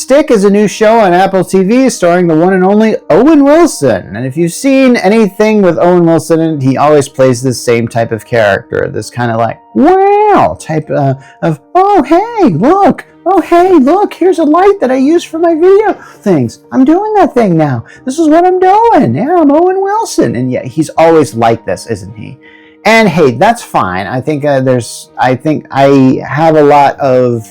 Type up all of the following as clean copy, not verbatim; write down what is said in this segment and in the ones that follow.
Stick is a new show on Apple TV starring the one and only Owen Wilson. And if you've seen anything with Owen Wilson in it, he always plays this same type of character. This kind of like, wow, type of, oh, hey, look. Oh, hey, look, here's a light that I use for my video things. I'm doing that thing now. This is what I'm doing. Yeah, I'm Owen Wilson. And yeah, he's always like this, isn't he? And hey, that's fine. I think I have a lot of,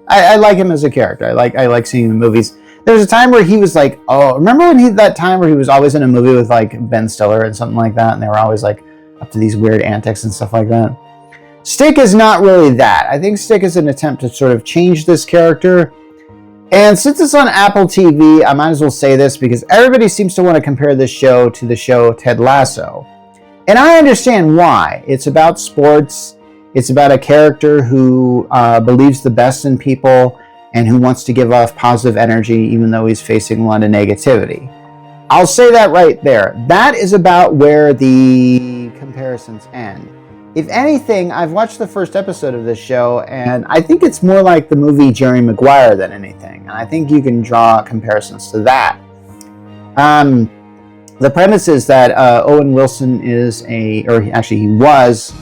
I like him as a character. I like seeing him in movies. There was a time where he was like, oh, remember when that time where he was always in a movie with like Ben Stiller and something like that, and they were always like up to these weird antics and stuff like that. Stick is not really that. I think Stick is an attempt to sort of change this character. And since it's on Apple TV, I might as well say this because everybody seems to want to compare this show to the show Ted Lasso. And I understand why. It's about sports. It's about a character who believes the best in people and who wants to give off positive energy even though he's facing a lot of negativity. I'll say that right there. That is about where the comparisons end. If anything, I've watched the first episode of this show, and I think it's more like the movie Jerry Maguire than anything. And I think you can draw comparisons to that. The premise is that Owen Wilson he was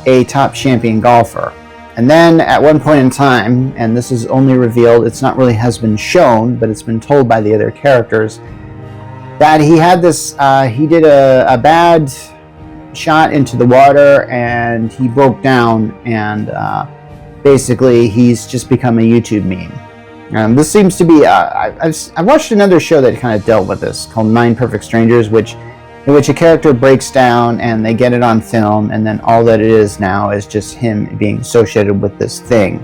a top champion golfer. And then at one point in time, and this is only revealed, it's not really has been shown, but it's been told by the other characters, that he had this, he did a bad shot into the water and he broke down, and basically he's just become a YouTube meme. This seems to be I've watched another show that kind of dealt with this called 9 Perfect Strangers, in which a character breaks down and they get it on film, and then all that it is now is just him being associated with this thing.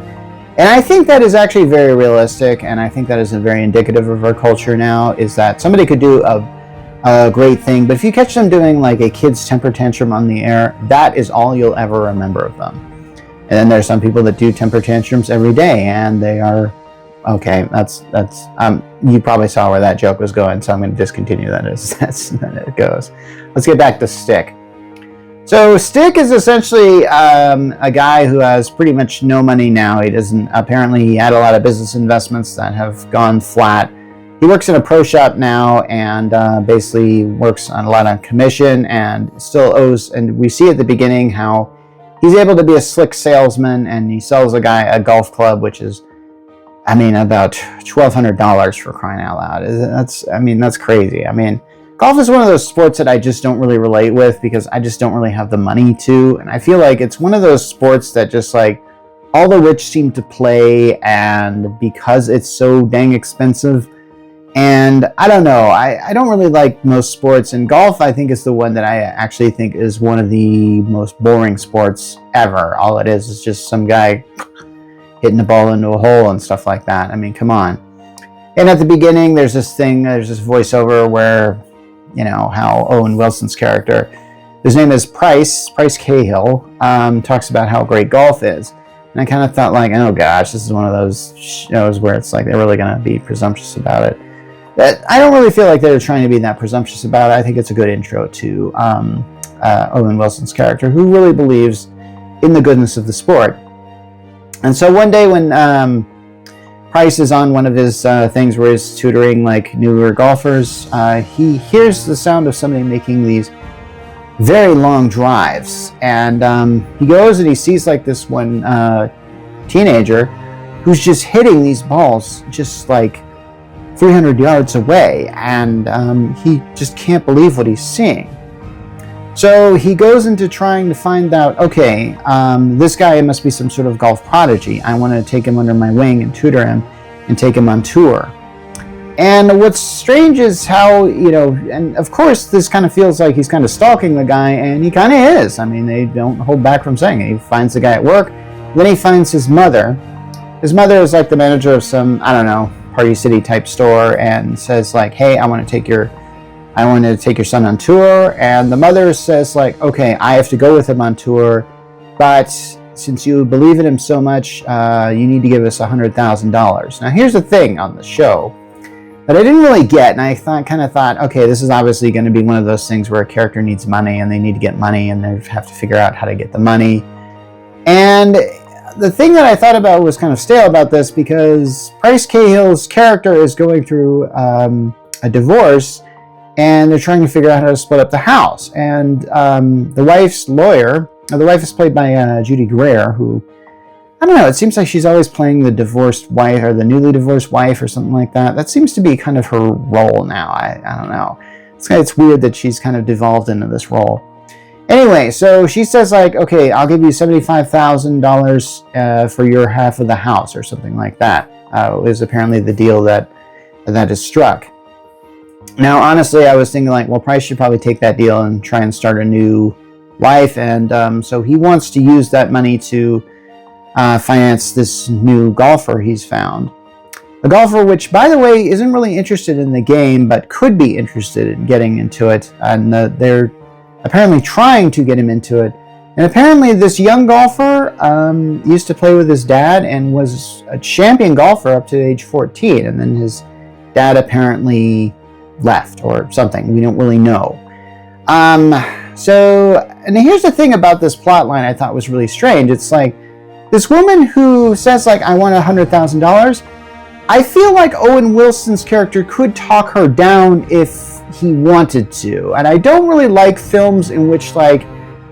And I think that is actually very realistic, and I think that is very indicative of our culture now, is that somebody could do a great thing, but if you catch them doing like a kid's temper tantrum on the air, that is all you'll ever remember of them. And then there's some people that do temper tantrums every day, and they are okay. That's you probably saw where that joke was going, so I'm going to discontinue that as it goes. Let's get back to Stick. So Stick is essentially a guy who has pretty much no money now. He had a lot of business investments that have gone flat. He works in a pro shop now, and basically works on a lot on commission, and still owes. And we see at the beginning how he's able to be a slick salesman, and he sells a guy a golf club, which is, about $1,200 for crying out loud. That's crazy. Golf is one of those sports that I just don't really relate with because I just don't really have the money to, and I feel like it's one of those sports that just like all the rich seem to play, and because it's so dang expensive. And I don't know, I don't really like most sports, and golf I think is the one that I actually think is one of the most boring sports ever. All it is just some guy hitting the ball into a hole and stuff like that. Come on. And at the beginning there's this voiceover where, how Owen Wilson's character, his name is Price Cahill, talks about how great golf is. And I kind of thought like, oh gosh, this is one of those shows where it's like they're really going to be presumptuous about it. But I don't really feel like they're trying to be that presumptuous about it. I think it's a good intro to Owen Wilson's character, who really believes in the goodness of the sport. And so one day when Price is on one of his things where he's tutoring like newer golfers, he hears the sound of somebody making these very long drives. And he goes and he sees like this one teenager who's just hitting these balls just like 300 yards away, and he just can't believe what he's seeing. So he goes into trying to find out, okay, this guy must be some sort of golf prodigy. I want to take him under my wing and tutor him and take him on tour. And what's strange is how, and of course this kind of feels like he's kind of stalking the guy, and he kind of is. They don't hold back from saying it. He finds the guy at work, then he finds his mother. His mother is like the manager of some, Party City type store, and says like, hey, I want to take your son on tour. And the mother says like, okay, I have to go with him on tour, but since you believe in him so much, you need to give us $100,000. Now here's the thing on the show that I didn't really get, and I kind of thought, okay, this is obviously going to be one of those things where a character needs money and they need to get money and they have to figure out how to get the money. And the thing that I thought about was kind of stale about this, because Bryce Cahill's character is going through a divorce, and they're trying to figure out how to split up the house. And the wife's lawyer, the wife is played by Judy Greer, who, I don't know, it seems like she's always playing the divorced wife or the newly divorced wife or something like that. That seems to be kind of her role now. I don't know. It's weird that she's kind of devolved into this role. Anyway, so she says, like, okay, I'll give you $75,000 for your half of the house or something like that. Is apparently the deal that is struck. Now, honestly, I was thinking, like, well, Price should probably take that deal and try and start a new life. And so he wants to use that money to finance this new golfer he's found. A golfer which, by the way, isn't really interested in the game, but could be interested in getting into it. And they're apparently trying to get him into it. And apparently this young golfer used to play with his dad and was a champion golfer up to age 14. And then his dad apparently left or something. We don't really know. And here's the thing about this plot line I thought was really strange. It's like this woman who says, like, I want $100,000. I feel like Owen Wilson's character could talk her down if he wanted to. And I don't really like films in which, like,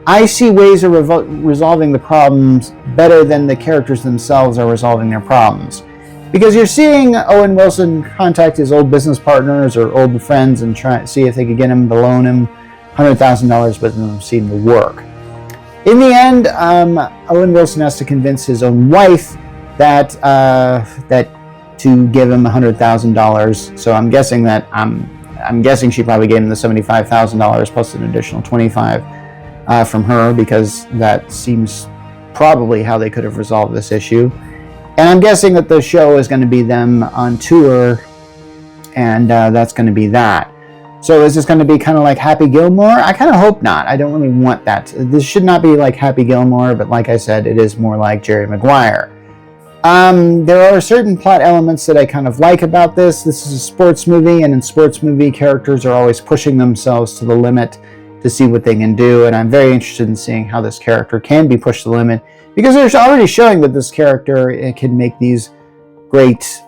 I see ways of resolving the problems better than the characters themselves are resolving their problems. Because you're seeing Owen Wilson contact his old business partners or old friends and try to see if they could get him to loan him $100,000, but it doesn't seem to work. In the end, Owen Wilson has to convince his own wife that to give him $100,000. So I'm guessing that I'm guessing she probably gave him the $75,000 plus an additional $25,000 from her, because that seems probably how they could have resolved this issue. And I'm guessing that the show is going to be them on tour, and that's going to be that. So is this going to be kind of like Happy Gilmore? I kind of hope not. I don't really want that. This should not be like Happy Gilmore, but like I said, it is more like Jerry Maguire. There are certain plot elements that I kind of like about this. This is a sports movie, and in sports movie, characters are always pushing themselves to the limit to see what they can do, and I'm very interested in seeing how this character can be pushed to the limit, because they're already showing that this character can make these great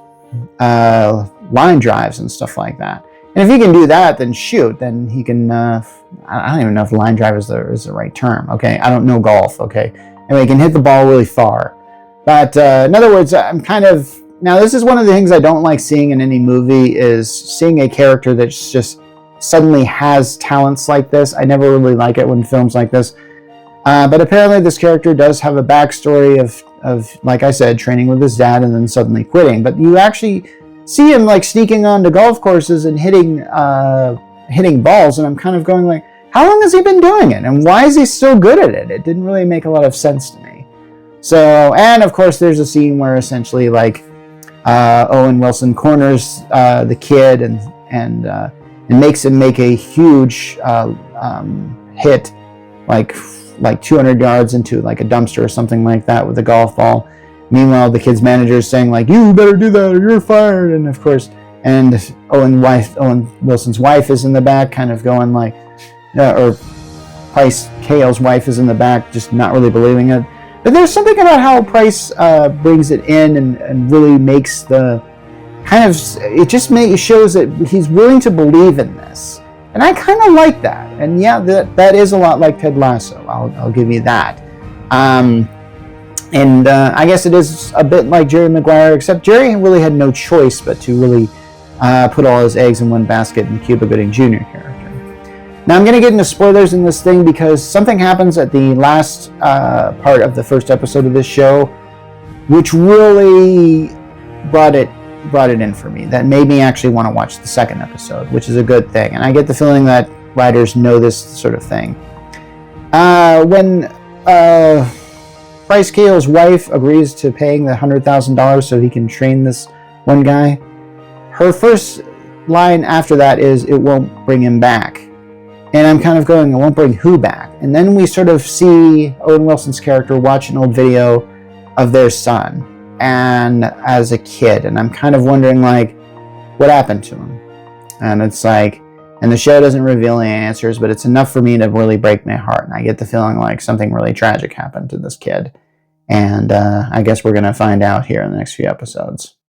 line drives and stuff like that. And if he can do that, then shoot, then he can, I don't even know if line drive is the right term, okay? I don't know golf, okay? Anyway, he can hit the ball really far. But in other words, I'm kind of, now this is one of the things I don't like seeing in any movie, is seeing a character that's just suddenly has talents like this. I never really like it when films like this. But apparently this character does have a backstory of, like I said, training with his dad and then suddenly quitting. But you actually see him like sneaking onto golf courses and hitting balls, and I'm kind of going like, how long has he been doing it? And why is he still good at it? It didn't really make a lot of sense to me. So, and of course there's a scene where essentially like Owen Wilson corners the kid and makes him make a huge hit, like 200 yards into like a dumpster or something like that with a golf ball. Meanwhile, the kid's manager is saying like, you better do that or you're fired. And of course, and Owen Wilson's wife is in the back kind of going like, or Bryce Cahill's wife is in the back just not really believing it. But there's something about how Bryce brings it in and really makes the kind of, it just shows that he's willing to believe in this. And I kind of like that. And yeah, that is a lot like Ted Lasso. I'll give you that. And I guess it is a bit like Jerry Maguire, except Jerry really had no choice but to really put all his eggs in one basket in Cuba Gooding Jr. character. Now I'm going to get into spoilers in this thing because something happens at the last part of the first episode of this show, which really brought it in for me. That made me actually want to watch the second episode, which is a good thing. And I get the feeling that writers know this sort of thing. When Bryce Cahill's wife agrees to paying the $100,000 so he can train this one guy, her first line after that is, "It won't bring him back." And I'm kind of going, it won't bring who back? And then we sort of see Owen Wilson's character watch an old video of their son and as a kid. And I'm kind of wondering, like, what happened to him? And it's like, and the show doesn't reveal any answers, but it's enough for me to really break my heart. And I get the feeling like something really tragic happened to this kid. And I guess we're going to find out here in the next few episodes.